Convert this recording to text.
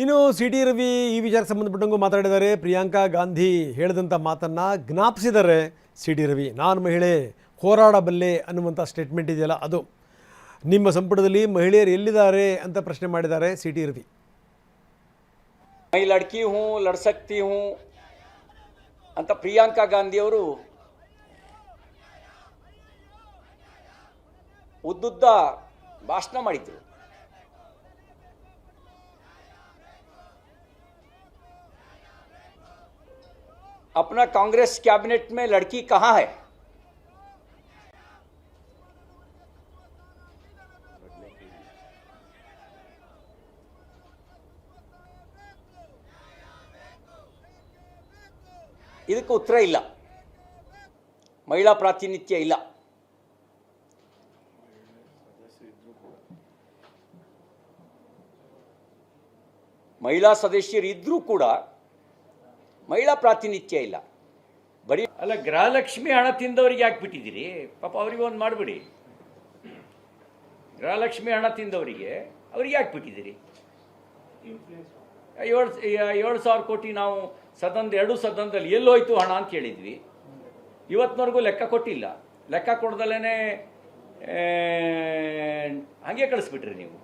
ಇನ್ನು C T Ravi ಈ ವಿಚಾರಕ್ಕೆ ಸಂಬಂಧಪಟ್ಟಂಗೂ ಮಾತಾಡಿದ್ದಾರೆ. ಪ್ರಿಯಾಂಕಾ ಗಾಂಧಿ ಹೇಳಿದಂಥ ಮಾತನ್ನು ಜ್ಞಾಪಿಸಿದ್ದಾರೆ ಸಿ ಟಿ ರವಿ. ನಾನು ಮಹಿಳೆ, ಹೋರಾಡಬಲ್ಲೆ ಅನ್ನುವಂಥ ಸ್ಟೇಟ್ಮೆಂಟ್ ಇದೆಯಲ್ಲ ಅದು. ನಿಮ್ಮ ಸಂಪುಟದಲ್ಲಿ ಮಹಿಳೆಯರು ಎಲ್ಲಿದ್ದಾರೆ ಅಂತ ಪ್ರಶ್ನೆ ಮಾಡಿದ್ದಾರೆ ಸಿ ಟಿ ರವಿ. ಮೈ ಲಡ್ಕಿ ಹೂँ ಲಡ್ ಸಕ್ತಿ ಹೂँ ಅಂತ ಪ್ರಿಯಾಂಕಾ ಗಾಂಧಿ ಅವರು ಉದ್ದುದ್ದ ಭಾಷಣ ಮಾಡಿದ್ರು. अपना कांग्रेस कैबिनेट में लड़की कहां है? ಇದಕ್ಕೆ ಉತ್ತರ ಇಲ್ಲ. ಮಹಿಳಾ ಪ್ರಾತಿನಿಧ್ಯ ಇಲ್ಲ. ಮಹಿಳಾ ಸದಸ್ಯರಿದ್ರೂ ಕೂಡ ಮಹಿಳಾ ಪ್ರಾತಿನಿಧ್ಯ ಇಲ್ಲ. ಬರೀ ಅಲ್ಲ, ಗೃಹಲಕ್ಷ್ಮಿ ಹಣ ತಿಂದವರಿಗೆ ಯಾಕೆ ಬಿಟ್ಟಿದ್ದೀರಿ? ಪಾಪ ಅವ್ರಿಗೆ ಒಂದು ಮಾಡಿಬಿಡಿ. ಗೃಹಲಕ್ಷ್ಮಿ ಹಣ ತಿಂದವರಿಗೆ ಅವ್ರಿಗೆ ಯಾಕೆ ಬಿಟ್ಟಿದ್ದೀರಿ? 7,000 ಕೋಟಿ ನಾವು ಎರಡು ಸದನದಲ್ಲಿ ಎಲ್ಲೋಯ್ತು ಹಣ ಅಂತ ಹೇಳಿದ್ವಿ. ಇವತ್ತಿನವರೆಗೂ ಲೆಕ್ಕ ಕೊಟ್ಟಿಲ್ಲ. ಲೆಕ್ಕ ಕೊಡ್ದಲೇ ಹಾಗೆ ಕಳಿಸ್ಬಿಟ್ರಿ ನೀವು.